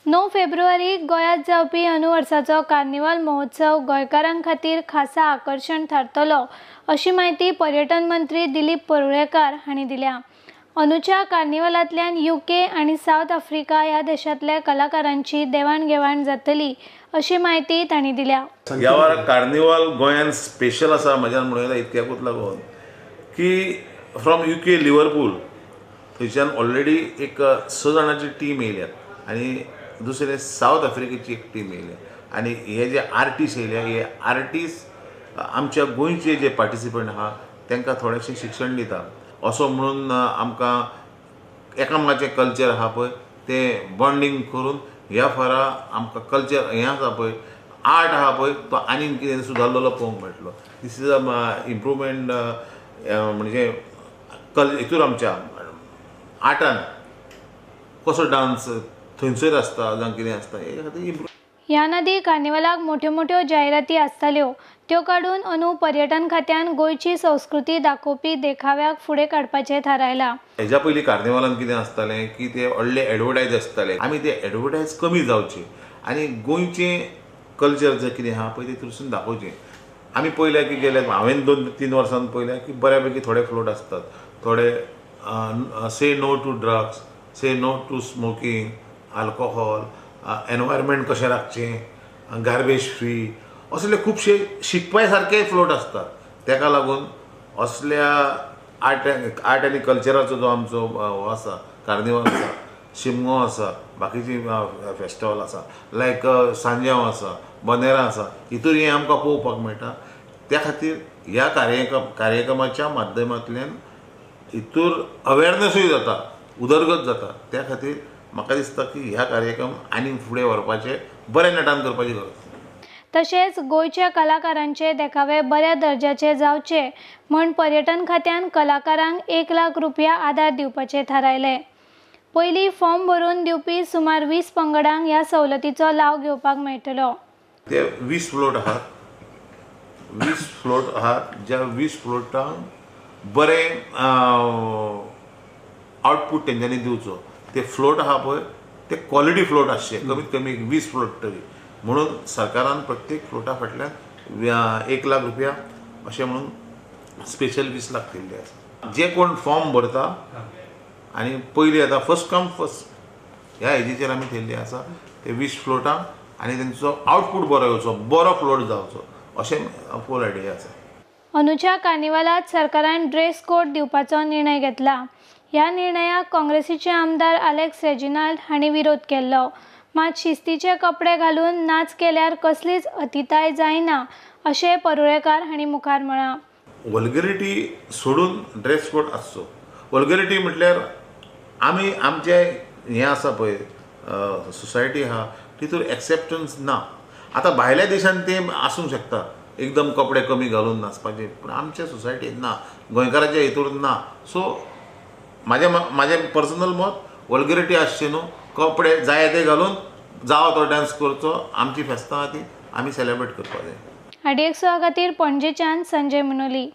9 February गोंयांत जावपी अंदू वर्साचो कार्निवाल महोत्सव गोंयकारां खातीर खासा आकर्षण थारतलो अशी माहिती पर्यटन मंत्री दिलीप परुळेकर हांणी दिल्या। अंदूच्या कार्निवालांतल्यान UK आनी साउथ आफ्रिका ह्या देशांतल्या कलाकारांची देवाण-घेवाण जातली अशी माहिती तांणी दिल्या। ह्या वारा कार्निवाल गोंयांत स्पेशल आसा म्हज्यान म्हणयला इतक्याकूच लागून की फ्रॉम UK लिव्हरपूल थंयच्यान ऑलरेडी एक 6 जाणांची टीम येयल्यात आनी दुसरे साउथ आफ्रिकेची एक टीम येयल्या आनी हे जे आर्टिस्ट येयल्या हे आर्टिस्ट आमच्या गोंयचे जे पार्टिसिपंट आहा तांकां थोडेंशें शिक्षण दिता असो म्हणून आमकां एकामेकाचें कल्चर आहा पळय तें बॉन्डिंग करून ह्या फारा आमकां कल्चर हें आसा पळय आर्ट आहा पळय तो आनीक कितें सुदारलेलो पळोवंक मेळटलो। दीस इज अ इम्प्रुवमेंट म्हणजे हितूर आमच्या आर्टान कसो डान्स थंयसर आसता जावं कितें आसता हे खातीर इम्प्रूव। ह्या नदी कार्निवालाक मोठ्यो जायराती आसताल्यो त्यो काडून अंदू पर्यटन खात्यान गोंयची संस्कृती दाखोवपी देखाव्याक फुडें काडपाचें थारायलां। हेज्या पयलीं कार्निवालान कितें आसतालें की ते व्हडले एडवर्टायज आसताले आमी ते एडवर्टायज कमी जावचे आनी गोंयचें कल्चर जें कितें आहा पळय ते थंयसून दाखोवचें। आमी पळयल्या की गेले हांवें 2-3 वर्सां पळयल्या की बऱ्यापैकी थोडे फ्लोट आसतात, थोडे say no to drugs, say no to smoking, alcohol, environment कशें राखचें, गार्बेज फ्री असले खुबशे शिकपा सारके फ्लोट आसतात। ताका लागून असल्या आर्ट आनी कल्चराचो जो आमचो हो आसा कार्निवाल आसा, शिमगो आसा, बाकीची फेस्टिवल आसा लायक सांजांव आसा, बनेरा आसा, हितूर हें आमकां पळोवपाक मेळटा। त्या खातीर ह्या कार्यक्रमाच्या माध्यमांतल्यान हितूर अवेरनसूय जाता, उदरगत जाता। त्या खातीर म्हाका दिसता की ह्या कार्यक्रम आनीक फुडें व्हरपाचे बरे नेटान करपाची गरज। तशेंच गोंयच्या कलाकारांचे देखावे बऱ्या दर्जाचे जावचे म्हण पर्यटन खात्यान कलाकारांक 1 लाख रुपया आदार दिवपाचें थारायलें। पयलीं फॉर्म भरून दिवपी सुमार 20 पंगडांक ह्या सवलतीचो लाव घेवपाक मेळटलो। ते 20 फ्लोट आहात, 20 फ्लोट आहात ज्या 20 फ्लोटांक बरें आउटपूट तेंच्यांनी दिवचो। ते फ्लोट आहा पळय ते क्वॉलिटी फ्लोट आसचे, कमीत कमी 20 फ्लोट तरी। म्हणून सरकारान प्रत्येक फ्लोटा फाटल्यान 1 लाख रुपया अशें म्हणून स्पेशल 20 लाख दिल्ले आसा। जे कोण फॉर्म भरता आनी पयलीं आतां फर्स्ट कम फर्स्ट ह्या हेजीचेर आमी थेयल्ले आसा ते 20 फ्लोटांक आनी तेंचो आउटपूट बरो येवचो, बरो फ्लोट जावचो अशें फूल आयडिया आसा। अंदूच्या कार्निवालांत सरकारान ड्रेस कोड दिवपाचो निर्णय घेतला। ह्या निर्णयाक काँग्रेसीचे आमदार अलेक्स रेजिनाल्ड हांणी विरोध केल्लो, मात शिस्तीचे कपडे घालून नाच केल्यार कसलीच अतिताय जायना अशें परुळेकर हांणी मुखार म्हळां। वल्गरिटी सोडून ड्रेस कोड आसचो। वल्गरिटी म्हटल्यार आमी आमचे हें आसा पळय सोसायटी आहा तितूर एक्सेप्टन्स ना। आतां भायल्या देशांत तें आसूंक शकता एकदम कपडे कमी घालून नाचपाचे, पूण आमच्या सोसायटीन ना, गोंयकाराच्या हितूर ना। सो म्हाजें पर्सनल मत वल्गरिटी आसची न्हू, कपडे जाय ते घालून जावो तो डान्स करचो, आमची फेस्तां ती आमी सेलेब्रेट करपाक जाय। आरडीएक्स खातीर पणजेच्यान संजय मनोली।